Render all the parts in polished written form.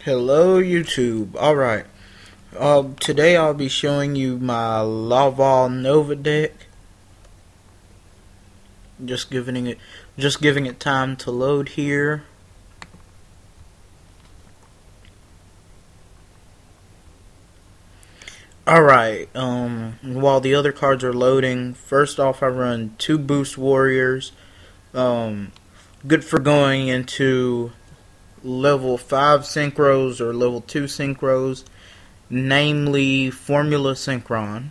Hello YouTube. Alright. Today I'll be showing you my Laval Nova deck. Just giving it time to load here. Alright, while the other cards are loading, first off I run 2 boost warriors. Good for going into level 5 synchros or level 2 synchros, namely Formula Synchron.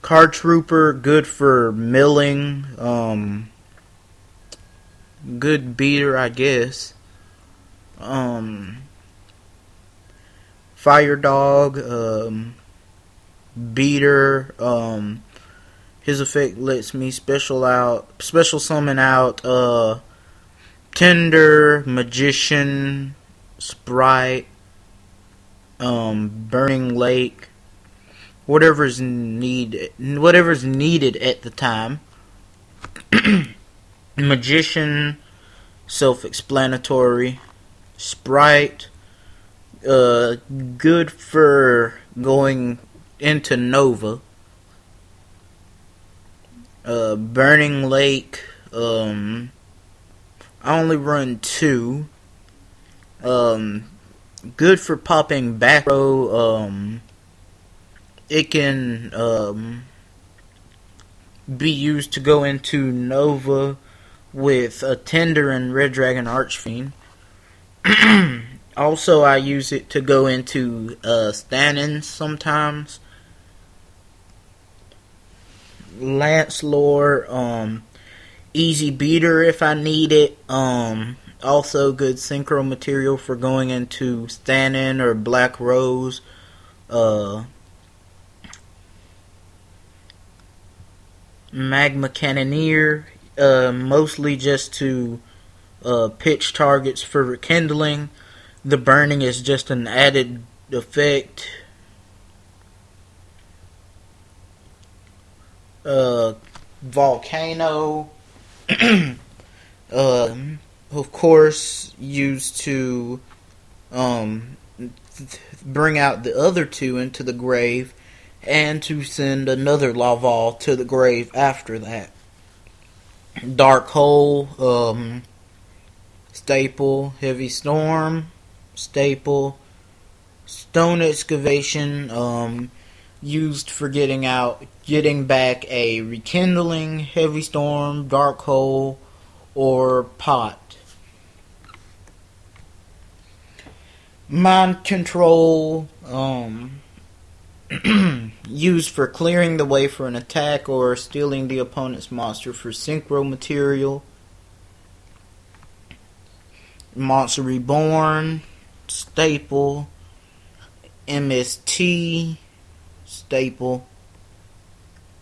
Card Trooper, good for milling, good beater I guess. Fire Dog, beater, his effect lets me special summon out, Tender, Magician, Sprite, Burning Lake, whatever's needed at the time. Magician, self-explanatory. Sprite, good for going into Nova. Burning Lake, I only run 2. Good for popping back row. It can be used to go into Nova with a Tender and Red Dragon Archfiend. Also, I use it to go into stand-ins sometimes. Lance Lore, easy beater if I need it. Also good synchro material for going into stand-in or Black Rose. Magma Cannoneer, mostly just to pitch targets for rekindling. The burning is just an added effect. Volcano, of course, used to bring out the other 2 into the grave, and to send another Laval to the grave after that. Dark Hole, staple. Heavy Storm, staple. Stone Excavation, used for getting back a Rekindling, Heavy Storm, Dark Hole, or Pot. Mind Control, used for clearing the way for an attack or stealing the opponent's monster for synchro material. Monster Reborn, staple. MST, staple.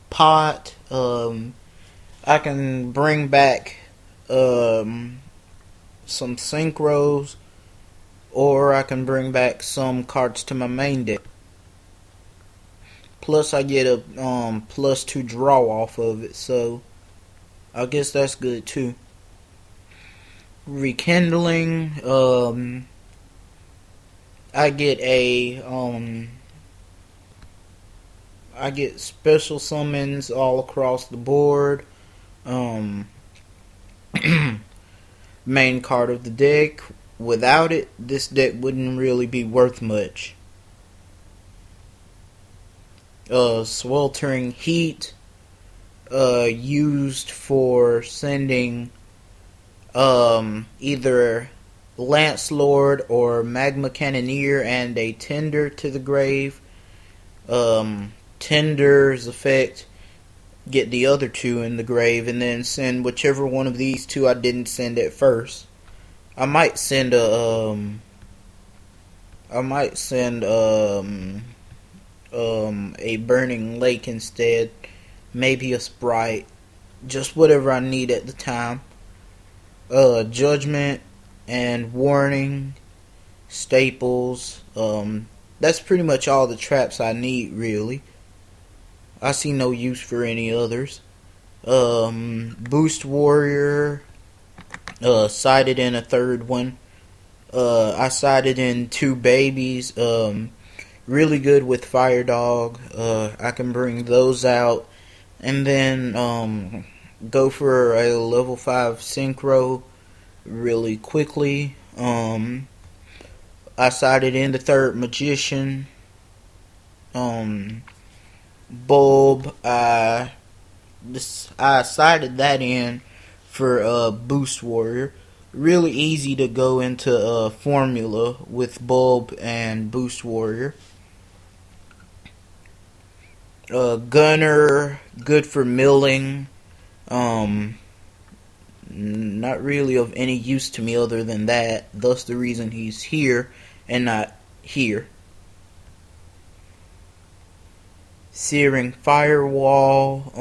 Pot, I can bring back some synchros, or I can bring back some cards to my main deck. Plus I get a +2 draw off of it, so I guess that's good too. Rekindling, I get special summons all across the board. Main card of the deck. Without it, this deck wouldn't really be worth much. Sweltering Heat, used for sending either Lance Lord or Magma Cannoneer and a Tender to the grave. Tender's effect, get the other 2 in the grave, and then send whichever one of these 2 I didn't send at first. I might send a Burning Lake instead, maybe a Sprite, just whatever I need at the time. Judgment and Warning, staples. That's pretty much all the traps I need, really. I see no use for any others. Boost Warrior, cited in a third one. I sided in two babies. Really good with Fire Dog. I can bring those out, and then go for a level 5 synchro really quickly. I sided in the third magician. Bulb. I sided that in for Boost Warrior. Really easy to go into formula with Bulb and Boost Warrior. Gunner, good for milling. Not really of any use to me other than that. Thus the reason he's here and not here. Searing Firewall.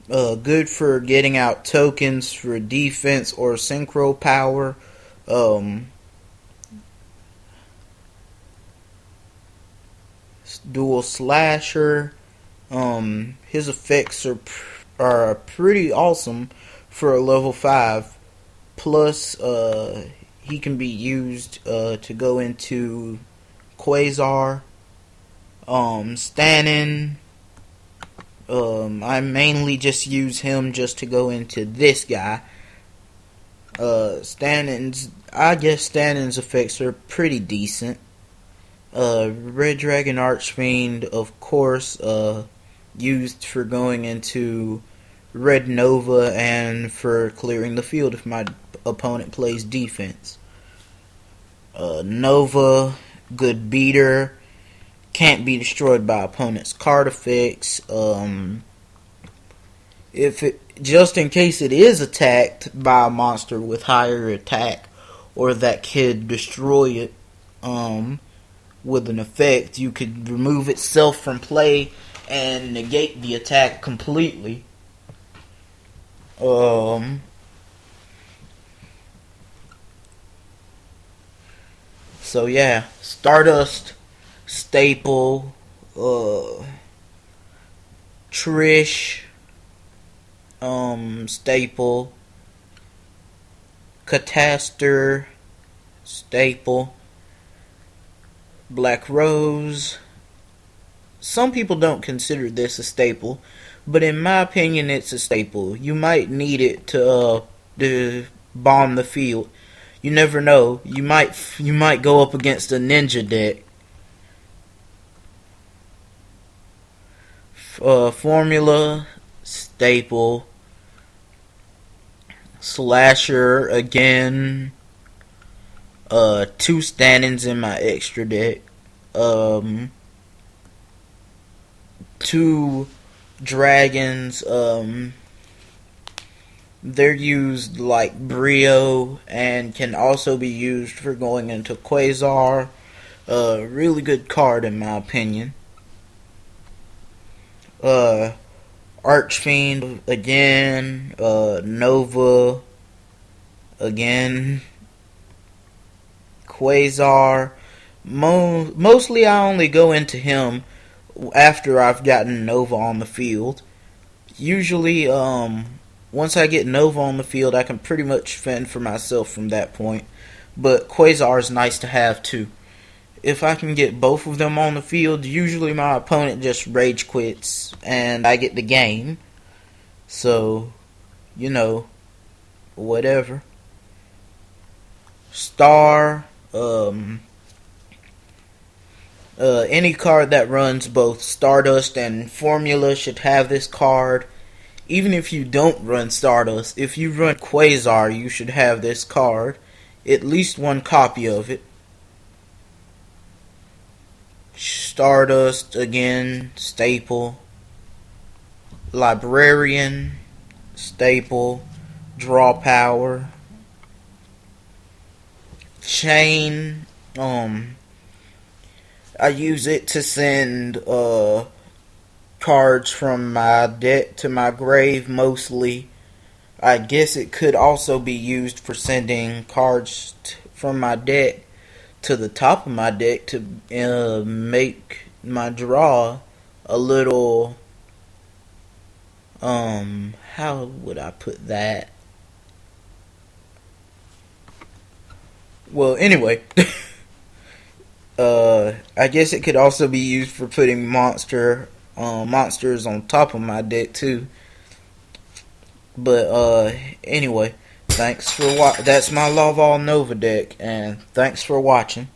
Good for getting out tokens for defense or synchro power. Dual Slasher. His effects are pretty awesome for a level 5. Plus, he can be used to go into Quasar. Stannin. I mainly just use him just to go into this guy. I guess Stannin's effects are pretty decent. Red Dragon Archfiend, of course, used for going into Red Nova and for clearing the field if my opponent plays defense. Nova, good beater. Can't be destroyed by opponent's card effects. Just in case it is attacked by a monster with higher attack, or that could destroy it with an effect, you could remove itself from play and negate the attack completely. So yeah, Stardust, staple. Trish, staple. Cataster, staple. Black Rose. Some people don't consider this a staple, but in my opinion, it's a staple. You might need it to bomb the field. You never know. You might go up against a ninja deck. Formula, staple. Slasher again. Two stand-ins in my extra deck. Two dragons. They're used like Brio and can also be used for going into Quasar. Really good card in my opinion. Archfiend again. Nova again. Quasar. Mostly I only go into him after I've gotten Nova on the field. Usually, once I get Nova on the field, I can pretty much fend for myself from that point. But Quasar is nice to have too. If I can get both of them on the field, usually my opponent just rage quits and I get the game. So, whatever. Star, any card that runs both Stardust and Formula should have this card. Even if you don't run Stardust, if you run Quasar, you should have this card. At least one copy of it. Stardust, again, staple. Librarian, staple. Draw power. Chain, I use it to send cards from my deck to my grave mostly. I guess it could also be used for sending cards from my deck to the top of my deck to make my draw a little, how would I put that? Well, anyway, I guess it could also be used for putting monsters on top of my deck too. But anyway, thanks for that's my Laval Nova deck, and thanks for watching.